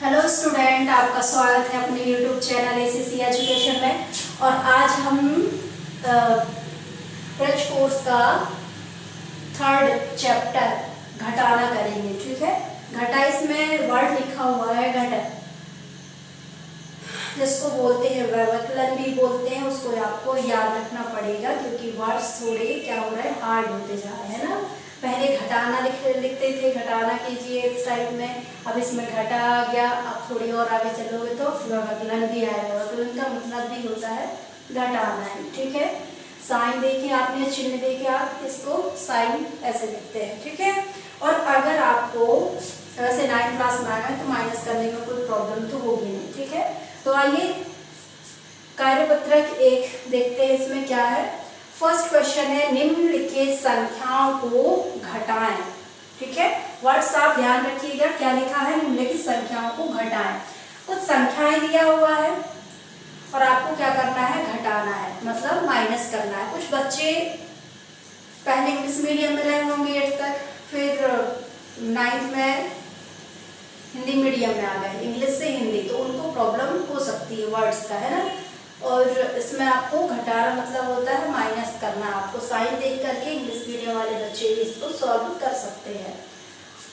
Hello student, आपका स्वागत है अपने यूट्यूब चैनल एसीसी एजुकेशन में। और आज हम ब्रज कोर्स का थर्ड चैप्टर घटाना करेंगे। ठीक है, घटा इसमें वर्ड लिखा हुआ है घट, जिसको बोलते हैं व्यवकलन भी बोलते हैं। उसको आपको याद रखना पड़ेगा क्योंकि वर्ड्स थोड़े क्या हो रहे हैं, हार्ड होते जा रहे हैं ना। पहले घटाना लिखते थे, घटाना कीजिए इस टाइप में। अब इसमें घटा आ गया। अब थोड़ी और आगे चलोगे तो व्यवकलन भी आएगा। व्यवकलन का मतलब भी होता है घटाना है। ठीक है, साइन देखिए आपने, चिन्ह देखिए, आप इसको साइन ऐसे लिखते हैं। ठीक है, और अगर आपको वैसे 9th क्लास में आएगा तो माइनस करने में कोई प्रॉब्लम तो होगी नहीं। ठीक है, तो आइए कार्यपत्रक 1 देखते हैं। इसमें क्या है, फर्स्ट क्वेश्चन है निम्नलिखित संख्याओं को घटाएं। ठीक है, वर्ड्स आप ध्यान रखिएगा, क्या लिखा है, निम्नलिखित संख्याओं को घटाएं। कुछ संख्याएं दिया हुआ है और आपको क्या करना है, घटाना है, मतलब माइनस करना है। कुछ बच्चे पहले इंग्लिश मीडियम में रहे होंगे 8 तक, फिर 9th में हिंदी मीडियम में आ गए, इंग्लिश से हिंदी, तो उनको प्रॉब्लम हो सकती है वर्ड्स का, है ना। और इसमें आपको घटाना मतलब होता है माइनस करना। आपको साइन देख करके इंग्लिश मीडियम वाले बच्चे भी इसको सॉल्व कर सकते हैं।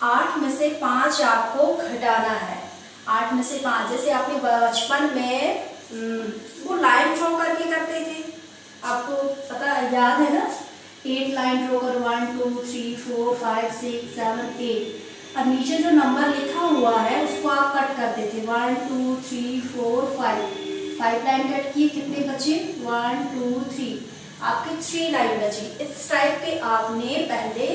8 में से 5 आपको घटाना है। 8 में से 5, जैसे आपने बचपन में वो लाइन ड्रॉ करके करते थे, आपको पता याद है ना, 8 लाइन ड्रॉ कर, 1 2 3 4 5 6 7 8। अब नीचे जो नंबर लिखा हुआ है उसको आप कट करते थे, 1 2 3 4 5 लाइन कट की, कितने बचे, 1 2 3, आपकी 3 लाइन बची। इस टाइप के आपने पहले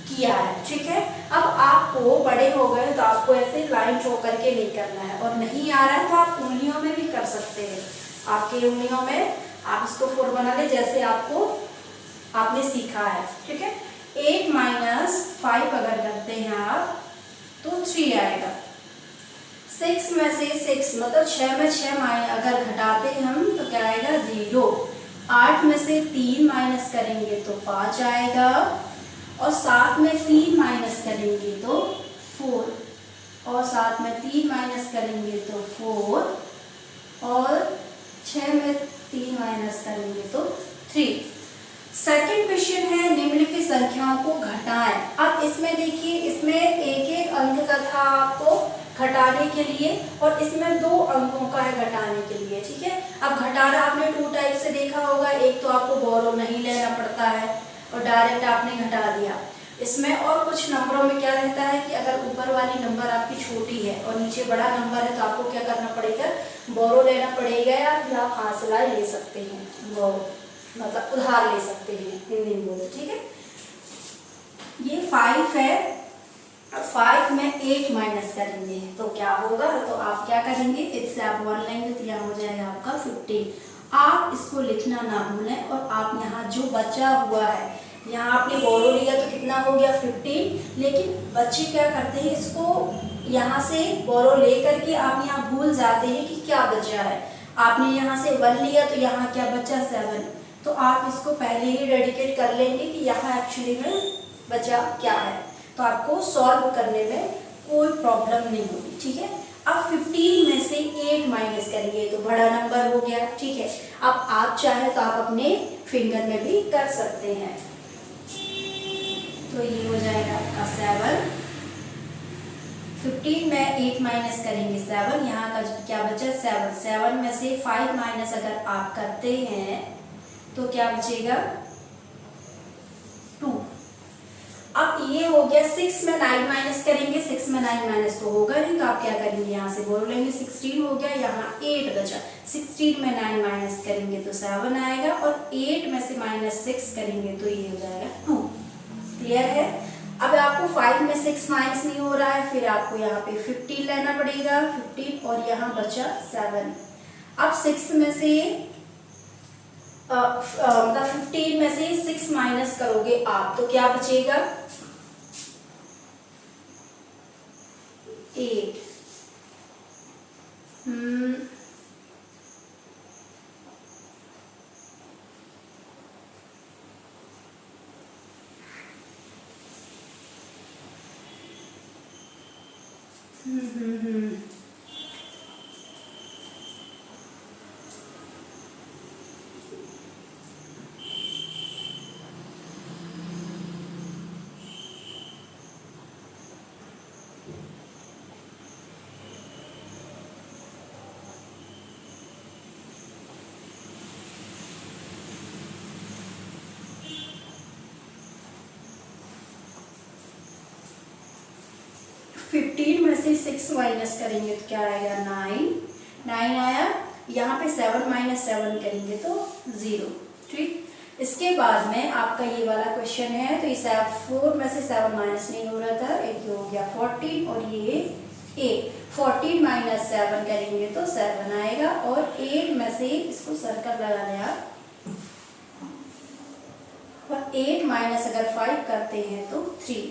किया है। ठीक है, अब आपको बड़े हो गए तो आपको ऐसे लाइन ड्रॉ करके नहीं करना है, और नहीं आ रहा है तो आप उंगलियों में भी कर सकते हैं। आपकी उंगलियों में आप इसको 4 बना ले जैसे आपने सीखा है। ठीक है, 8 माइनस 5 अगर करते हैं आप तो 3 आएगा। 6 में से 6 मतलब 6 में 6 अगर घटाते हैं हम तो क्या आएगा, 0। 8 में से 3 माइनस करेंगे तो 5 आएगा, और 7 में 3 माइनस करेंगे तो 4, और 7 में 3 माइनस करेंगे तो 4, और 6 में 3 माइनस करेंगे तो 3। सेकंड क्वेश्चन है निम्नलिखित संख्याओं को घटाएं। अब इसमें देखिए, इसमें एक एक अंक का था आपको घटाने के लिए, और इसमें 2 अंकों का है घटाने के लिए। ठीक है, अब घटाना आपने 2 टाइप से देखा होगा। एक तो आपको बोरो नहीं लेना पड़ता है और डायरेक्ट आपने घटा दिया इसमें। और कुछ नंबरों में क्या रहता है कि अगर ऊपर वाली नंबर आपकी छोटी है और नीचे बड़ा नंबर है तो आपको क्या करना पड़ेगा, बोरो लेना पड़ेगा, या फिर आप हासिला ले सकते हैं, बोरो मतलब उधार ले सकते हैं, हिंदी में बोलो। ठीक है, ये 5 है, 5 में 8 माइनस करेंगे तो क्या होगा, तो आप क्या करेंगे, इससे आप 1 लेंगे तो यहाँ हो जाएगा आपका 15। आप इसको लिखना ना भूलें, और आप यहाँ जो बचा हुआ है, यहाँ आपने बोरो लिया तो कितना हो गया, 15। लेकिन बच्चे क्या करते हैं, इसको यहाँ से बोरो ले करके आप यहाँ भूल जाते हैं कि क्या बचा है। आपने यहाँ से 1 लिया तो यहाँ क्या बचा, 7। तो आप इसको पहले ही डेडिकेट कर लेंगे कि यहाँ एक्चुअली में बचा क्या है, तो आपको सॉल्व करने में कोई प्रॉब्लम नहीं होगी। ठीक है, अब 15 में से 8 माइनस करेंगे तो बड़ा नंबर हो गया। ठीक है, अब आप चाहे तो आप अपने फिंगर में भी कर सकते हैं, तो ये हो जाएगा आपका 7। 15 में 8 माइनस करेंगे 7, यहाँ का क्या बचा, 7। 7 में से 5 माइनस अगर आप करते हैं तो क्या बचेगा, 2। अब ये हो गया। 6 में 9 माइनस करेंगे, 6 में 9 माइनस तो होगा नहीं, तो आप क्या करेंगे, यहाँ से बोल लेंगे, 16 हो गया, यहाँ 8 बचा। 16 में 9 माइनस करेंगे तो 7 आएगा, और 8 में से -6 करेंगे तो ये हो जाएगा 2। क्लियर है। अब आपको 5 में 6 माइनस नहीं हो रहा है, फिर आपको यहाँ पे 15 लेना पड़ेगा, 15, और यहाँ बचा 7। अब 6 में से मतलब 15 में से 6 माइनस करोगे आप तो क्या बचेगा, 8। 15 में से 6 माइनस करेंगे तो क्या आएगा 9 आया। यहाँ पे 7 माइनस 7 करेंगे तो 0। ठीक, इसके बाद में आपका ये वाला क्वेश्चन है, तो इस 4 में से 7 माइनस नहीं हो रहा था, एक हो गया 14 और ये 8। 14 माइनस 7 करेंगे तो 7 आएगा, और 8 में से इसको सर्कल लगा लिया, और 8 माइनस अगर 5 करते हैं तो 3।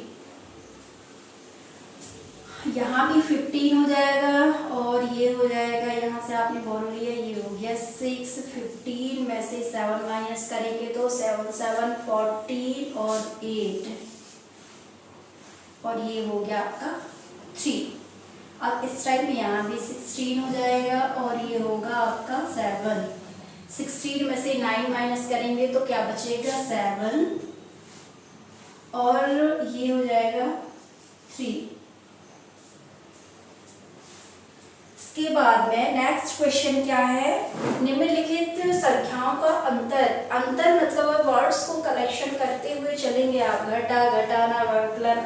यहाँ भी 15 हो जाएगा और ये हो जाएगा, यहाँ से आपने बोल लिया, ये हो गया 6। 15 में से 7 माइनस करेंगे तो 7 7 14 और 8, और ये हो गया आपका 3। अब इस टाइम में यहाँ भी 16 हो जाएगा और ये होगा आपका 7। 16 में से 9 माइनस करेंगे तो क्या बचेगा 7, और ये हो जाएगा 3। इसके बाद में नेक्स्ट क्वेश्चन क्या है, निम्नलिखित संख्याओं का अंतर मतलब वर्ड्स को कलेक्शन करते हुए चलेंगे आप। घटा, घटाना, व्यवकलन,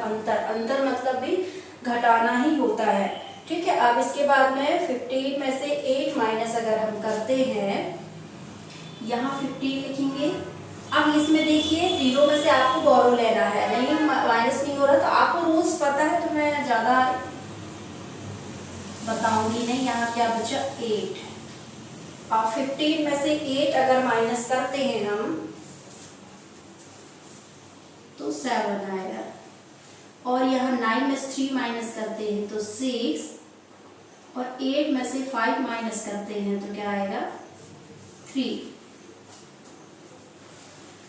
अंतर मतलब भी घटाना ही होता है। ठीक है, अब इसके बाद में 15 में से 8 माइनस अगर हम करते हैं, यहाँ 15 लिखेंगे। अब इसमें देखिए 0 में से आपको बोरो लेना है, नहीं माइनस नहीं हो रहा, तो आपको रूल्स पता है तो मैं ज़्यादा बताऊंगी नहीं। यहाँ क्या बचा 8, और 15 में से 8 अगर माइनस करते हैं हम तो 7 आएगा, और यहाँ 9 में से 3 माइनस करते हैं तो 6, और 8 में से 5 माइनस करते हैं तो क्या आएगा 3।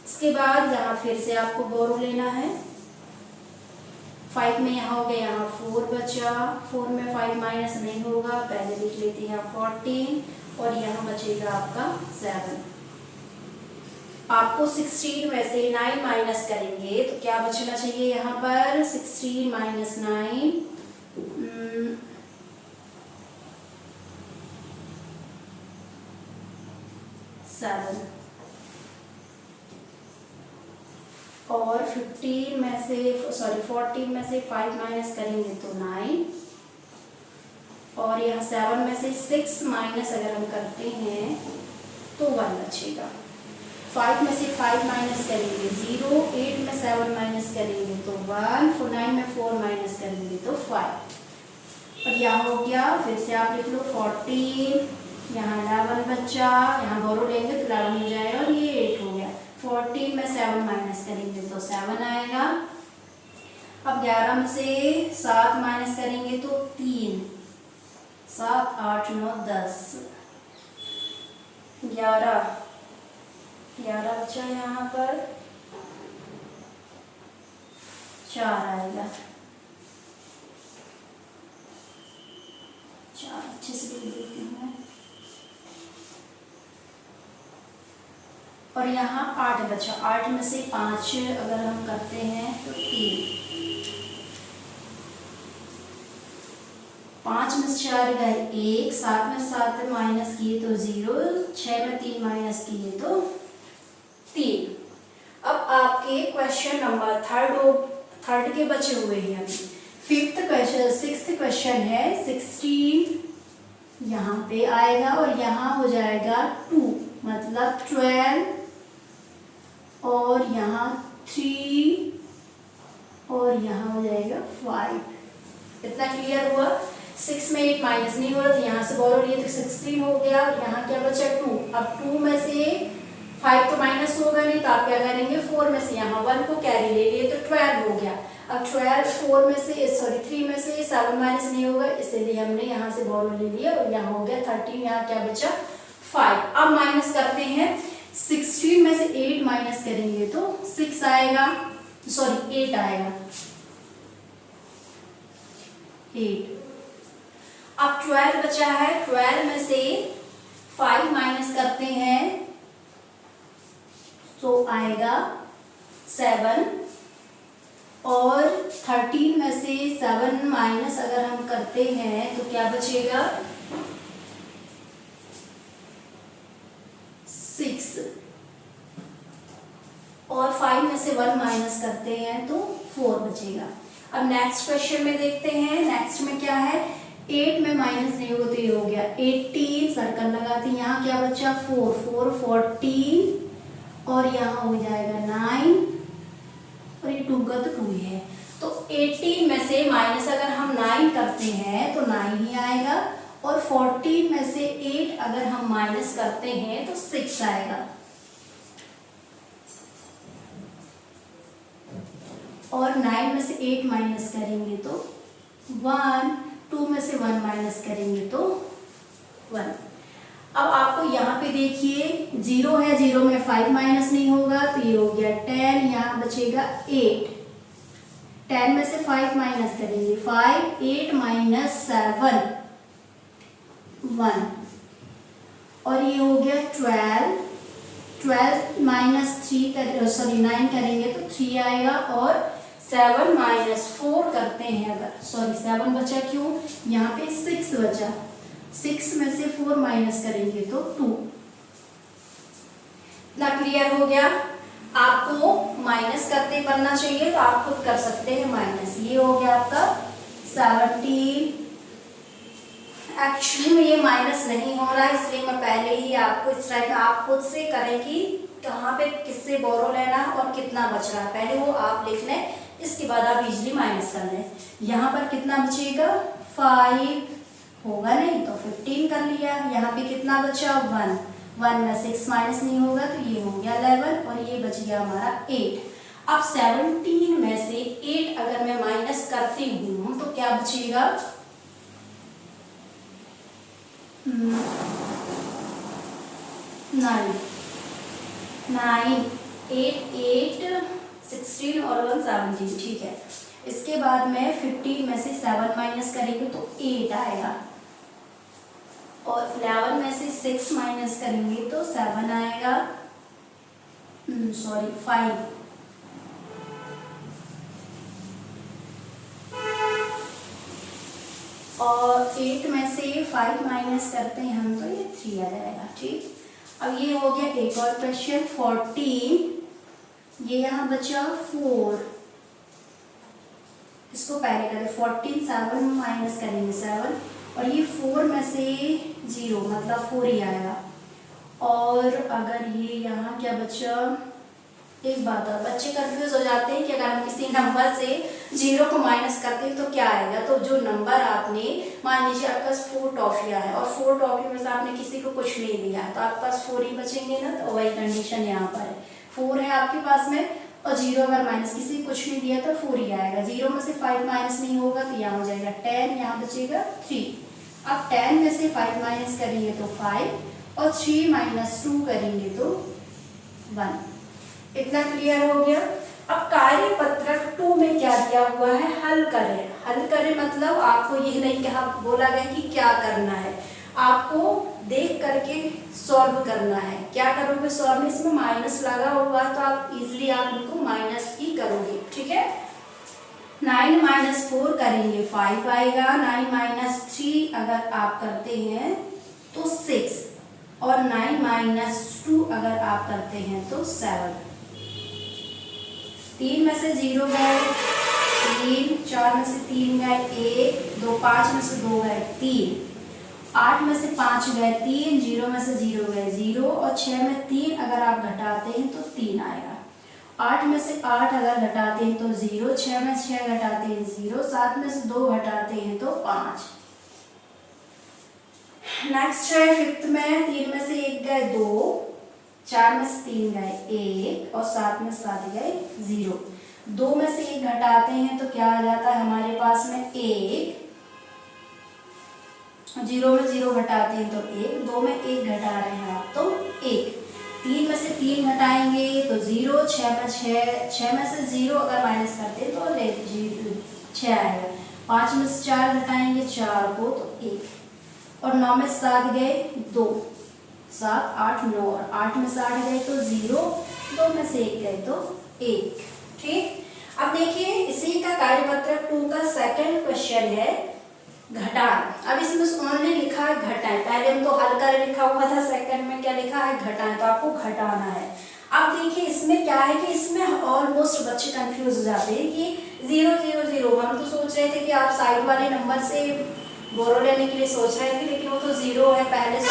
इसके बाद यहाँ फिर से आपको बोरो लेना है। 5 में यहाँ हो गया, यहाँ 4 बचा, 4 में 5 माइनस नहीं होगा, पहले लिख लेते हैं 14, और यहाँ बचेगा आपका 7। आपको 16 में से 9 माइनस करेंगे तो क्या बचना चाहिए यहाँ पर 16 माइनस 9, 7, और 14 में से 5 माइनस करेंगे तो 9, और यहाँ 7 में से 6 माइनस अगर हम करते हैं तो 1 बचेगा। 5 में से 5 माइनस करेंगे 0, 8 में 7 माइनस करेंगे तो 1, 9 में 4 माइनस करेंगे तो 5, और यहाँ हो गया, फिर से आप लिख लो 14, यहाँ 11 बचा, यहाँ बोरो लेंगे तो 11 हो जाएगा, और ये 8 हो गया। 14 में 7 माइनस करेंगे तो 7 आएगा। अब 11 में से 7 माइनस करेंगे तो 3, 7 8 9 10, 11 बचा, यहाँ पर 4 आएगा। 4 अच्छे से लिख देती हूँ मैं, और यहाँ 8 बचा। 8 में से 5 अगर हम करते हैं तो 3, 5 में से 4 गए 1, 7 में 7 माइनस किए तो 0, 6 में 3 माइनस किए तो 3। अब आपके क्वेश्चन नंबर थर्ड के बचे हुए हैं अभी। 6th क्वेश्चन है 16 यहाँ पे आएगा, और यहाँ हो जाएगा 2 मतलब 12, और यहाँ 3, और यहाँ हो जाएगा 5। इतना क्लियर हुआ। 6 में 8 माइनस नहीं हो रहा, तो यहाँ से बोलो लिए तो 16 हो गया, और यहाँ क्या बचा 2। अब 2 में से 5 तो माइनस होगा नहीं, तो आप क्या करेंगे 4 में से यहाँ 1 को कैरी ले लिए तो 12 हो गया। अब 3 में से 7 माइनस नहीं होगा, इसलिए हमने यहाँ से बोलो ले लिया, और यहाँ हो गया 13, यहाँ क्या बचा 5। अब माइनस करते हैं, 16 में से 8 माइनस करेंगे तो 6 आएगा, 8 आएगा, 8। अब 12 बचा है, 12 में से 5 माइनस करते हैं तो आएगा 7, और 13 में से 7 माइनस अगर हम करते हैं तो क्या बचेगा 6, और 5 में से 1 माइनस करते हैं तो 4 बचेगा। अब नेक्स्ट क्वेश्चन में देखते हैं, नेक्स्ट में क्या है, 8 में माइनस नहीं होगा तो ये हो गया 18, सर्कल लगाते हैं, यहाँ क्या बचा 4, 4 14 और यहाँ हो जाएगा 9 और ये 2 का तो 2 ही है। तो 18 में से माइनस अगर हम 9 करते हैं तो 9 ही आएगा और 14 में से 8 अगर हम माइनस करते हैं तो 6 आएगा और 9 में से 8 माइनस करेंगे तो 1, 2 में से 1 माइनस करेंगे तो 1। अब आपको यहाँ पे देखिए 0 है, 0 में 5 माइनस नहीं होगा तो ये हो गया 10, यहाँ बचेगा 8, 10 में से 5 माइनस करेंगे 5, 8 माइनस 7 1 और ये हो गया 12, 12 माइनस 9 करेंगे तो 3 आएगा और 7 माइनस 4 करते हैं अगर, 7 बचा क्यों, यहाँ पे 6 बचा, 6 में से 4 माइनस करेंगे तो 2। ना क्लियर हो गया? आपको माइनस करते बनना चाहिए तो आप खुद कर सकते हैं माइनस। ये हो गया आपका 17। एक्चुअली में ये माइनस नहीं हो रहा है इसलिए मैं पहले ही आपको इस टाइप आप खुद से करें कि कहाँ पे किससे बोरो लेना और कितना बच रहा है, पहले वो आप लिख लें, इसके बाद आप इजीली माइनस कर लें। यहाँ पर कितना बचेगा 5 होगा नहीं तो 15 कर लिया, यहाँ पे कितना बचा 1, 1 में 6 माइनस नहीं होगा तो ये हो गया 11 और ये बच गया हमारा 8। अब 17 में से 8 अगर मैं माइनस करती हूँ तो क्या बचेगा 9, 8, 8, 16 और 1 17, ठीक है। इसके बाद में 15 में से 7 माइनस करेंगे तो 8 आएगा और 11 में से 6 माइनस करेंगे तो 7 आएगा, 5 और 8 में से 5 माइनस करते हैं हम तो ये 3 आ जाएगा, ठीक। अब ये हो गया एक और क्वेश्चन 14, ये यहाँ बचा 4, इसको पहले करें 14, 7 माइनस करेंगे 7 और ये 4 में से 0 मतलब 4 ही आएगा और अगर ये यहाँ क्या बचा, एक बात और बच्चे कंफ्यूज हो जाते हैं कि अगर हम किसी नंबर से 0 को माइनस करते हैं तो क्या आएगा, तो जो नंबर आपने मान लीजिए आपके पास 4 टॉफियाँ है और 4 टॉफी में से आपने किसी को कुछ नहीं दिया है तो आपके पास 4 ही बचेंगे ना, तो वही कंडीशन यहाँ पर है, 4 है आपके पास में और 0 अगर माइनस किसी को कुछ नहीं दिया तो 4 ही आएगा, 0 में से 5 माइनस नहीं होगा तो यहाँ हो जाएगा 10, यहाँ बचेगा 3। अब 10 में से 5 माइनस करेंगे तो 5 और 3 माइनस 2 करेंगे तो 1। इतना क्लियर हो गया? अब कार्य पत्रक 2 में क्या दिया हुआ है, हल करें। हल करें मतलब आपको ये नहीं कहा बोला गया कि क्या करना है, आपको देख करके सॉल्व करना है। क्या करोगे सॉल्व में, इसमें माइनस लगा हुआ है तो आप इजीली आप इनको माइनस ही करोगे, ठीक है। 9 माइनस 4 करेंगे 5 आएगा, 9 माइनस 3 अगर आप करते हैं तो 6 और 9 माइनस 2 अगर आप करते हैं तो 7। 3 में से 0 गए 3, 4 में से 3 गए 1, 2 5 में से 2 गए 3, 8 में से 5 गए 3, 0 में से 0 गए 0 और 6 में 3 अगर आप घटाते हैं तो 3 आएगा। 8 में से 8 अगर घटाते हैं तो 0, 6 में 6 घटाते हैं 0, 7 में से 2 घटाते हैं तो 5। नेक्स्ट है 5th में 3 में से 1 गए 2, 4 में से 3 गए 1 और 7 में 7 गए 0। 2 में से 1 घटाते हैं तो क्या आ जाता है हमारे पास में 1, 0 में 0 घटाते हैं तो 1, 2 में 1 घटा रहे हैं आप तो 1। 3 में से 3 घटाएंगे तो 0, 6 में से 0 अगर माइनस करते हैं तो 6 आएगा। 5 में से 4 घटाएंगे 4 को तो 1 और 9 में 7 गए 2, 7 8 9 और 8 में से 8 गए तो 0, 2 में से 1 गए तो 1, ठीक। अब देखिए इसी का कार्यपत्रक 2 का सेकंड क्वेश्चन है घटाएं। अब इसमें ओनली लिखा है घटाएं, पहले हम तो हल कर लिखा हुआ था, सेकंड में क्या लिखा है घटाएं, तो आपको घटाना है। अब देखिए इसमें क्या है कि इसमें ऑलमोस्ट बच्चे कंफ्यूज हो जाते हैं कि 0 0 0। हम तो सोच रहे थे कि आप साइड वाले नंबर से बोरो लेने के लिए सोच रहे थे, लेकिन वो तो 0 है पहले से।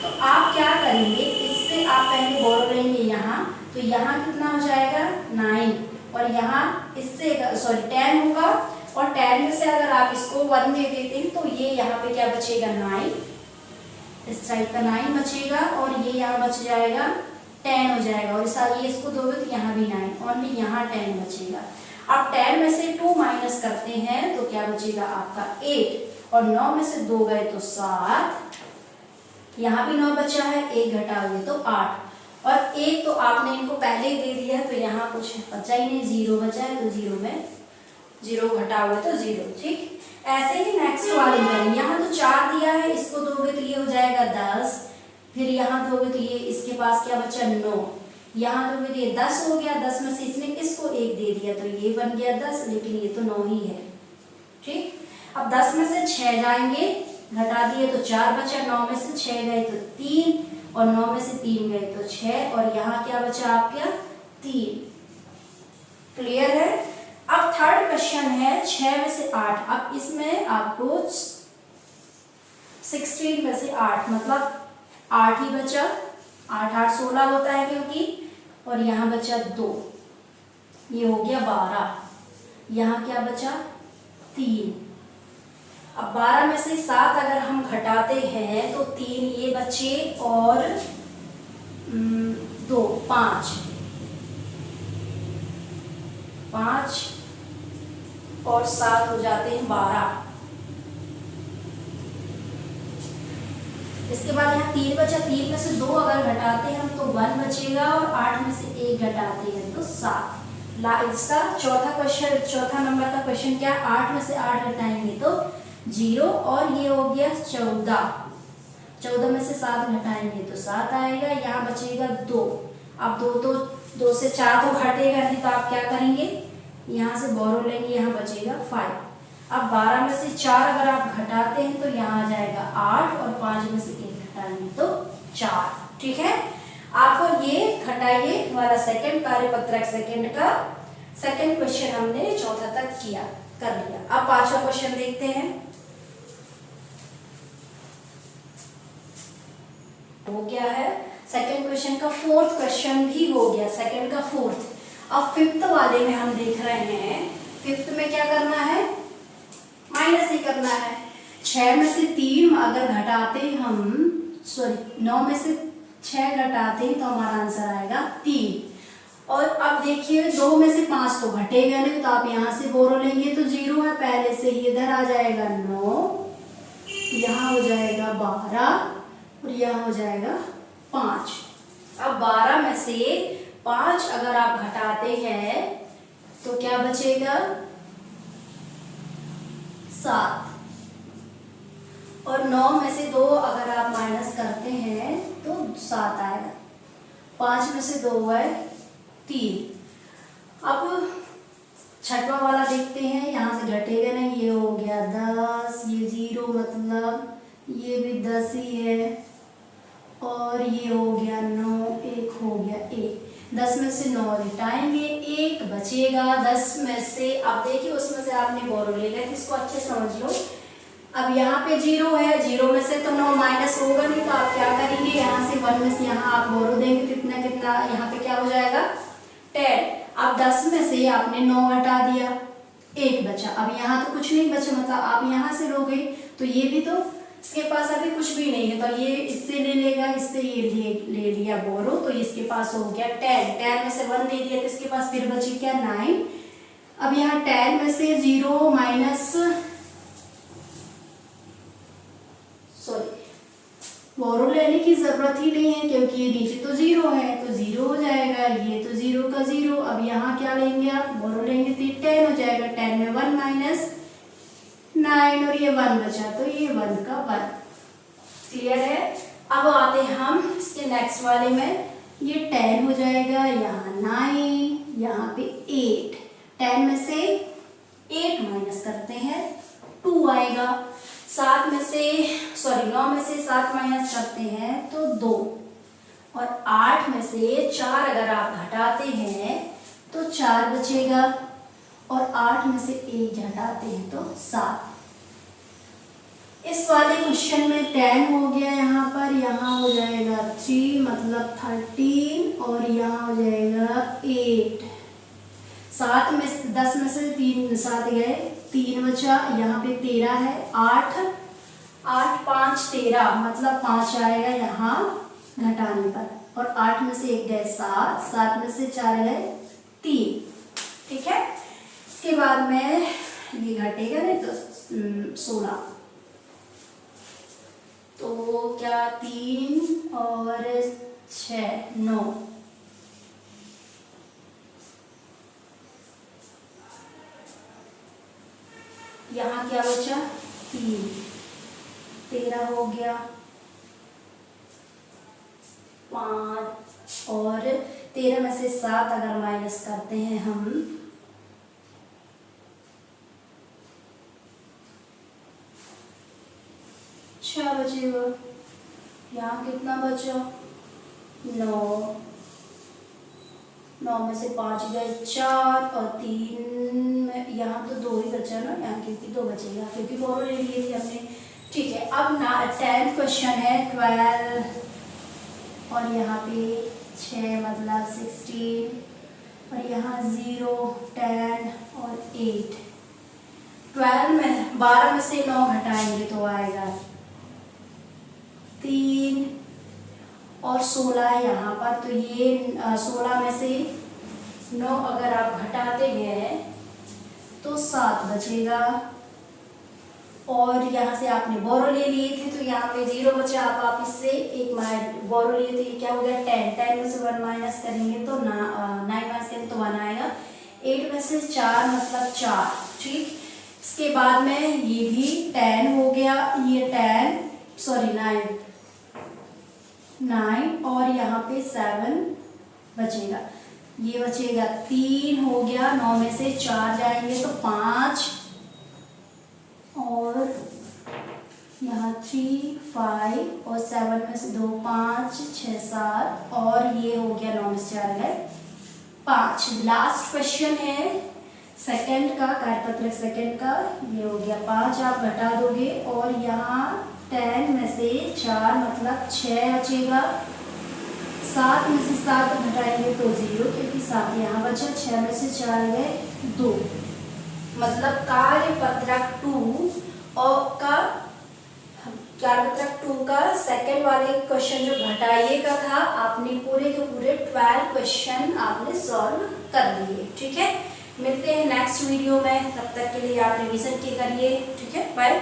तो आप क्या करेंगे, इससे आप पहले बोरो लेंगे यहाँ, तो यहाँ कितना हो जाएगा 9, और यहाँ इससे 10 होगा, और 10 में से अगर आप इसको 1 दे देते हैं तो ये यहाँ पे क्या बचेगा 9, इस साइड का 9 बचेगा, और ये यहाँ बच जाएगा 10 हो जाएगा, और ये इसको दोगे तो यहाँ भी 9, ओनली यहाँ 10 बचेगा। अब 10 में से 2 माइनस करते हैं तो क्या बचेगा आपका 8, और 9 में से 2 गए तो 7, यहाँ भी 9 बचा है, 1 घटाओगे तो 8, और 1 तो आपने इनको पहले ही दे दिया है तो यहाँ कुछ बचा ही नहीं, 0 बचा है, तो 0 में 0 घटाओगे तो 0। ठीक, ऐसे ही नेक्स्ट वाले में यहाँ तो 4 दिया है, इसको दोगे तो ये हो जाएगा 10, फिर यहाँ दोगे तो ये इसके पास क्या बचा 9, यहाँ दोगे तो ये 10 हो गया, 10 में से इसने इसको 1 दे दिया तो ये बन गया 10, लेकिन ये तो 9 ही है। ठीक, अब 10 में से 6 जाएंगे, घटा दिए तो 4 बचा, 9 में से 6 गए तो 3, और 9 में से 3 गए तो 6, और यहाँ क्या बचा आपका 3। क्लियर है। अब थर्ड क्वेश्चन है 6 में से 8। अब इसमें आपको 16 में से 8 मतलब 8 ही बचा, 8 8 16 होता है क्योंकि, और यहाँ बचा 2, ये हो गया 12, यहाँ क्या बचा 3। अब 12 में से 7 अगर हम घटाते हैं तो 3 ये बचे, और 2 5 और 7 हो जाते हैं 12। इसके बाद यहाँ 3 बचा, 3 में से 2 अगर घटाते हैं हम तो 1 बचेगा, और 8 में से 1 घटाते हैं तो 7। इसका चौथा क्वेश्चन, चौथा नंबर का क्वेश्चन क्या, 8 में से 8 घटाएंगे तो 0, और ये हो गया 14, 14 में से 7 घटाएंगे तो 7 आएगा, यहाँ बचेगा 2। अब 2 से 4 तो घटेगा नहीं, तो आप क्या करेंगे, यहाँ से बोरो लेंगे, यहाँ बचेगा 5। अब 12 में से 4 अगर आप घटाते हैं तो यहाँ आ जाएगा 8, और 5 में से 1 घटाएंगे तो 4। ठीक है, आपको ये घटाइए वाला सेकंड कार्यपत्रक सेकंड का सेकंड क्वेश्चन हमने चौथा तक किया कर लिया। अब पांचवा क्वेश्चन देखते हैं। हो गया है सेकंड क्वेश्चन का, फोर्थ क्वेश्चन भी हो गया, सेकंड का फोर्थ। अब फिफ्थ वाले में हम देख रहे हैं, फिफ्थ में क्या करना है, माइनस ही करना है। 6 में से 3 अगर घटाते हम, 9 में से 6 घटाते हैं तो हमारा आंसर आएगा 3। और अब देखिए 2 में से 5 तो घटेगा नहीं, तो आप यहाँ से बोरो लेंगे तो 0 है पहले से ही, इधर आ जाएगा 9, यहाँ हो जाएगा 12, और यहाँ हो जाएगा 5। अब 12 में से 5 अगर आप घटाते हैं तो क्या बचेगा 7, और 9 में से 2 अगर आप माइनस करते हैं तो 7 आएगा, 5 में से 2 है 3। अब छठवां वाला देखते हैं, यहाँ से घटेगा नहीं, ये हो गया 10, ये 0 मतलब ये भी 10 ही है, और ये हो गया 9, 1 हो गया 1। 10 में से 9 घटाएंगे, 1 बचेगा 10 में से। अब देखिए उसमें से आपने बोरो ले लिया, इसको अच्छे समझ लो। अब यहाँ पे 0 है, 0 में से तो 9 माइनस होगा नहीं, तो आप क्या करेंगे, यहाँ से 1 में से यहाँ आप बोरो देंगे, कितना कितना यहाँ पे क्या हो जाएगा 10। अब 10 में से आपने 9 घटा दिया, 1 बचा। अब यहाँ तो कुछ नहीं बचा, मतलब आप यहाँ से लोगे तो ये भी तो, इसके पास अभी कुछ भी नहीं है, तो ये इससे ले लेगा, इससे ये ले लिया बोरो, तो इसके पास हो गया 10। 10 में से 1 दे दिया तो इसके पास फिर बची क्या 9। अब यहाँ 10 में से 0 माइनस बोरो लेने की जरूरत ही नहीं है, क्योंकि ये नीचे तो 0 है, तो 0 हो जाएगा, ये तो 0 का 0। अब यहाँ क्या लेंगे आप, बोरो लेंगे तो 10 हो जाएगा, 10 में 1 माइनस 9, और ये 1 बचा तो ये 1 का 1। क्लियर है। अब आते हैं हम इसके नेक्स्ट वाले में, ये 10 हो जाएगा, यहाँ 9, यहाँ पे 8। 10 में से 8 माइनस करते हैं 2 आएगा। 9 में से 7 माइनस करते हैं तो 2, और 8 में से 4 अगर आप घटाते हैं तो 4 बचेगा, और 8 में से 1 घटाते हैं तो 7। इस वाले क्वेश्चन में 10 हो गया यहाँ पर, यहाँ हो जाएगा 3 मतलब 13 और यहाँ हो जाएगा 8। 7 में 10 में से 3 7 गए, 3 बचा, यहाँ पे 13 है, 8 5 13 मतलब 5 आएगा यहाँ घटाने पर, और 8 में से 1 गए 7, 7 में से 4 गए 3। ठीक है, इसके बाद में ये घटेगा नहीं तो 16, तो क्या 3 और 6 9, यहाँ क्या बचा 3, 13 हो गया, 5 और 13 में से 7 अगर माइनस करते हैं हम 6 बचेगा, यहाँ कितना बचा 9, 9 में से 5 गए 4 और 3 में यहाँ तो 2 ही बचा ना, यहाँ क्योंकि 2 बचेगा क्योंकि बोरो ले लिए थे हमने। ठीक है, अब ना 10th क्वेश्चन है 12 और यहाँ पे 6 मतलब 16 और यहाँ 0 10 और 8। 12 में 12 में से 9 घटाएंगे तो आएगा 3 और 16 है यहाँ पर, तो ये 16 में से 9 अगर आप घटाते हैं तो 7 बचेगा, और यहाँ से आपने बोरो ले लिए थे तो यहाँ पे 0 बचा, आप वापस से एक बोरो लिए तो ये क्या हो गया 10, 10 में से 1 माइनस करेंगे तो 9 माइनस करेंगे तो 1 आएगा, 8 में से 4 मतलब 4। ठीक, इसके बाद में ये भी 10 हो गया, ये 10 सॉरी 9 और यहाँ पे 7 बचेगा, ये बचेगा 3 हो गया, 9 में से 4 जाएंगे तो 5 और यहाँ 3 5 और 7 में से 2 5 6 7 और ये हो गया 9 में से 4 गए 5। लास्ट क्वेश्चन है सेकंड का, कार्यपत्रक सेकंड का, ये हो गया 5 आप घटा दोगे और यहाँ 10 में से 4 मतलब 6 बचेगा, 7 में से 7 घटाएंगे तो 0 क्योंकि 7 यहाँ बचा, 6 में से 4 गए 2, मतलब कार्यपत्रक 2 और कार्यपत्रक 2 का सेकंड वाले क्वेश्चन जो घटाइए का था आपने पूरे के पूरे 12 क्वेश्चन आपने सॉल्व कर लिए। ठीक है, मिलते हैं नेक्स्ट वीडियो में, तब तक के लिए आप रिवीजन के करिए। ठीक है, बाय।